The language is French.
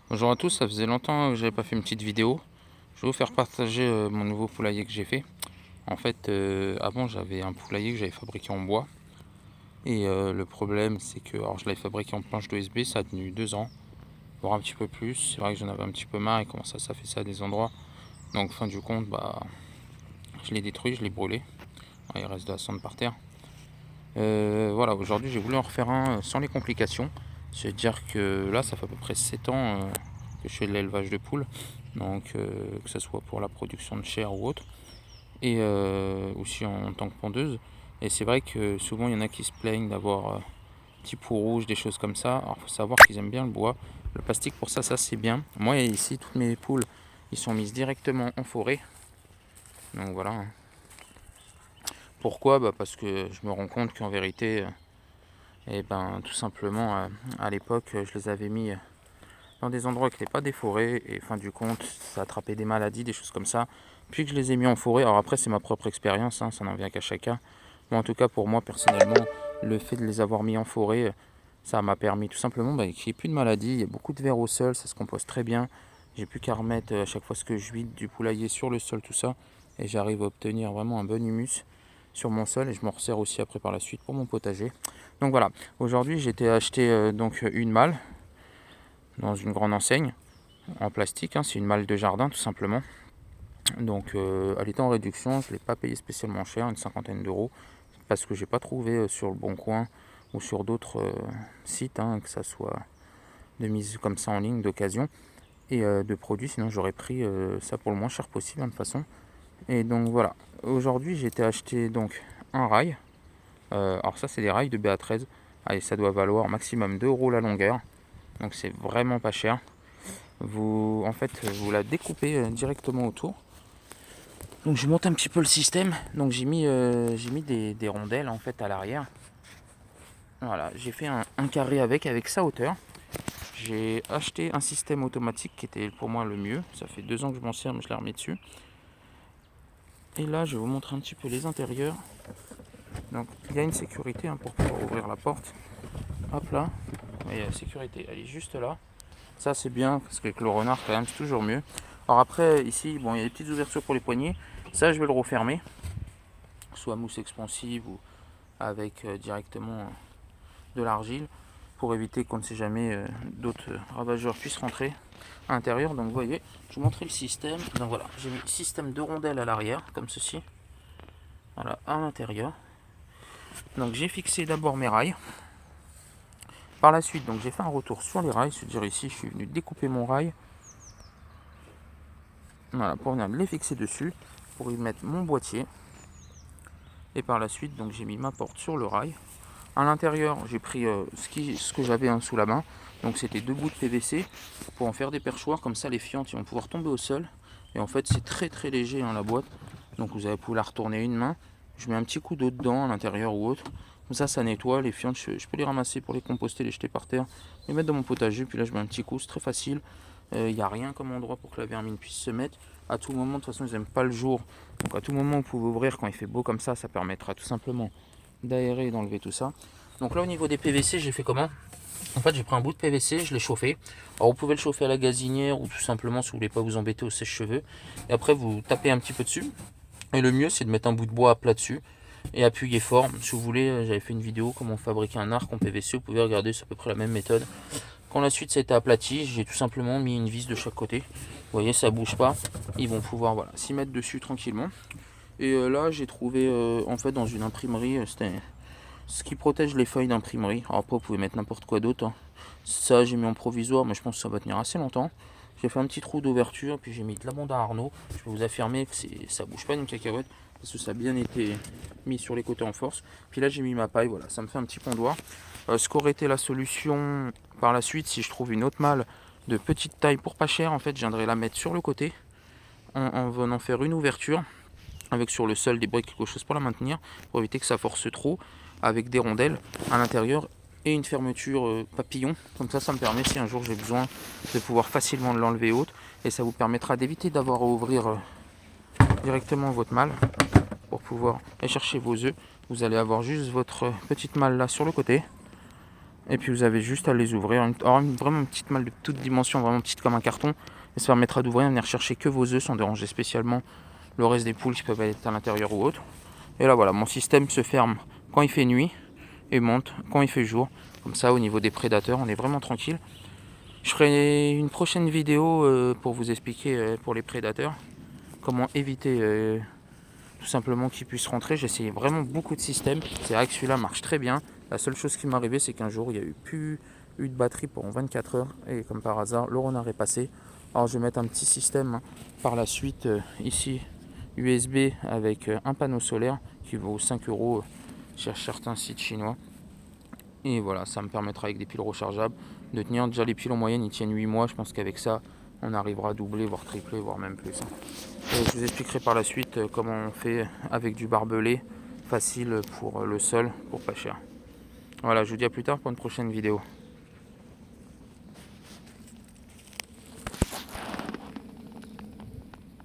Bonjour à tous, ça faisait longtemps que j'avais pas fait une petite vidéo. Je vais vous faire partager mon nouveau poulailler que j'ai fait. En fait, avant j'avais un poulailler que j'avais fabriqué en bois. Et le problème c'est que alors, je l'avais fabriqué en planche d'OSB, ça a tenu 2 ans, voire un petit peu plus. C'est vrai que j'en avais un petit peu marre et comment ça fait ça à des endroits. Donc fin du compte, je l'ai détruit, je l'ai brûlé. Il reste de la cendre par terre. Voilà, aujourd'hui j'ai voulu en refaire un sans les complications. C'est-à-dire que là ça fait à peu près 7 ans que je fais de l'élevage de poules. Donc que ce soit pour la production de chair ou autre. Et aussi en tant que pondeuse. Et c'est vrai que souvent il y en a qui se plaignent d'avoir petits poux rouges, des choses comme ça. Alors il faut savoir qu'ils aiment bien le bois. Le plastique pour ça c'est bien. Moi ici toutes mes poules ils sont mises directement en forêt. Donc voilà. Pourquoi parce que je me rends compte qu'en vérité tout simplement à l'époque je les avais mis dans des endroits qui n'étaient pas des forêts et fin du compte ça attrapait des maladies, des choses comme ça. Puis que je les ai mis en forêt, alors après c'est ma propre expérience, ça n'en vient qu'à chacun. Mais en tout cas pour moi personnellement, le fait de les avoir mis en forêt, ça m'a permis tout simplement qu'il n'y ait plus de maladies. Il y a beaucoup de vers au sol, ça se compose très bien. J'ai plus qu'à remettre à chaque fois ce que je vide du poulailler sur le sol, tout ça. Et j'arrive à obtenir vraiment un bon humus sur mon sol et je m'en resserre aussi après par la suite pour mon potager. Donc voilà, aujourd'hui j'ai été acheter donc une malle dans une grande enseigne en plastique, c'est une malle de jardin tout simplement. Donc elle était en réduction, je ne l'ai pas payé spécialement cher, une cinquantaine d'euros, parce que j'ai pas trouvé sur le Bon Coin ou sur d'autres sites, que ça soit de mise comme ça en ligne d'occasion et de produits, sinon j'aurais pris ça pour le moins cher possible de toute façon. Et donc voilà, aujourd'hui j'ai été acheter donc un rail. Alors ça c'est des rails de BA13. Allez, ça doit valoir maximum 2 euros la longueur. Donc c'est vraiment pas cher. Vous la découpez directement autour. Donc je monte un petit peu le système. Donc j'ai mis des rondelles en fait à l'arrière. Voilà, j'ai fait un carré avec sa hauteur. J'ai acheté un système automatique qui était pour moi le mieux. Ça fait 2 ans que je m'en sers, mais je l'ai remis dessus. Et là, je vais vous montrer un petit peu les intérieurs. Donc il y a une sécurité pour pouvoir ouvrir la porte. Hop là, vous voyez la sécurité, elle est juste là. Ça c'est bien parce qu'avec le renard quand même c'est toujours mieux. Alors après ici, bon, il y a des petites ouvertures pour les poignées. Ça je vais le refermer, soit mousse expansive ou avec directement de l'argile pour éviter qu'on ne sait jamais d'autres ravageurs puissent rentrer à l'intérieur. Donc vous voyez, je vais vous montrer le système. Donc voilà, j'ai mis le système de rondelles à l'arrière comme ceci. Voilà, à l'intérieur. Donc j'ai fixé d'abord mes rails. Par la suite, donc j'ai fait un retour sur les rails, c'est-à-dire ici, je suis venu découper mon rail. Voilà, pour venir les fixer dessus, pour y mettre mon boîtier. Et par la suite, donc j'ai mis ma porte sur le rail. À l'intérieur, j'ai pris ce que j'avais sous la main. Donc c'était 2 bouts de PVC pour en faire des perchoirs. Comme ça, les fientes vont pouvoir tomber au sol. Et en fait, c'est très très léger la boîte. Donc vous allez pouvoir la retourner une main. Je mets un petit coup d'eau dedans à l'intérieur ou autre. Comme ça nettoie les fientes. Je peux les ramasser pour les composter, les jeter par terre, les mettre dans mon potager. Puis là, je mets un petit coup, c'est très facile. Il n'y a rien comme endroit pour que la vermine puisse se mettre. À tout moment, de toute façon, ils n'aiment pas le jour. Donc à tout moment, vous pouvez ouvrir quand il fait beau comme ça permettra tout simplement d'aérer et d'enlever tout ça. Donc là, au niveau des PVC, j'ai fait comment? En fait, j'ai pris un bout de PVC, je l'ai chauffé. Alors vous pouvez le chauffer à la gazinière ou tout simplement si vous voulez pas vous embêter au sèche-cheveux. Et après, vous tapez un petit peu dessus. Et le mieux, c'est de mettre un bout de bois à plat dessus et appuyer fort. Si vous voulez, j'avais fait une vidéo comment fabriquer un arc en PVC. Vous pouvez regarder, c'est à peu près la même méthode. Quand la suite ça a été aplati, j'ai tout simplement mis une vis de chaque côté. Vous voyez, ça bouge pas. Ils vont pouvoir s'y mettre dessus tranquillement. Et là, j'ai trouvé en fait dans une imprimerie, c'était ce qui protège les feuilles d'imprimerie. Alors après, vous pouvez mettre n'importe quoi d'autre. Ça, j'ai mis en provisoire, mais je pense que ça va tenir assez longtemps. J'ai fait un petit trou d'ouverture, puis j'ai mis de la bande à Arnaud. Je peux vous affirmer que ça bouge pas une cacahuète, parce que ça a bien été mis sur les côtés en force. Puis là, j'ai mis ma paille, voilà, ça me fait un petit pondoir. Ce qu'aurait été la solution par la suite, si je trouve une autre malle de petite taille pour pas cher, en fait, je viendrai la mettre sur le côté, en venant faire une ouverture, avec sur le sol des briques, quelque chose pour la maintenir, pour éviter que ça force trop, avec des rondelles à l'intérieur et une fermeture papillon. Comme ça me permet, si un jour j'ai besoin, de pouvoir facilement l'enlever haute. Et ça vous permettra d'éviter d'avoir à ouvrir directement votre malle pour pouvoir aller chercher vos œufs. Vous allez avoir juste votre petite malle là sur le côté. Et puis vous avez juste à les ouvrir. Alors vraiment une petite malle de toute dimension, vraiment petite comme un carton. Et ça permettra d'ouvrir, venir chercher que vos œufs sans déranger spécialement le reste des poules qui peuvent être à l'intérieur ou autre. Et là voilà, mon système se ferme quand il fait nuit et monte quand il fait jour. Comme ça, au niveau des prédateurs, on est vraiment tranquille. Je ferai une prochaine vidéo pour vous expliquer pour les prédateurs comment éviter tout simplement qu'ils puissent rentrer. J'ai essayé vraiment beaucoup de systèmes. C'est vrai que celui-là marche très bien. La seule chose qui m'est arrivée, c'est qu'un jour, il n'y a plus eu de batterie pendant 24 heures. Et comme par hasard, le renard est passé. Alors je vais mettre un petit système par la suite ici, USB avec un panneau solaire qui vaut 5 euros chez certains sites chinois. Et voilà, ça me permettra avec des piles rechargeables de tenir. Déjà les piles en moyenne, ils tiennent 8 mois. Je pense qu'avec ça, on arrivera à doubler, voire tripler, voire même plus. Je vous expliquerai par la suite comment on fait avec du barbelé facile pour le sol, pour pas cher. Voilà, je vous dis à plus tard pour une prochaine vidéo.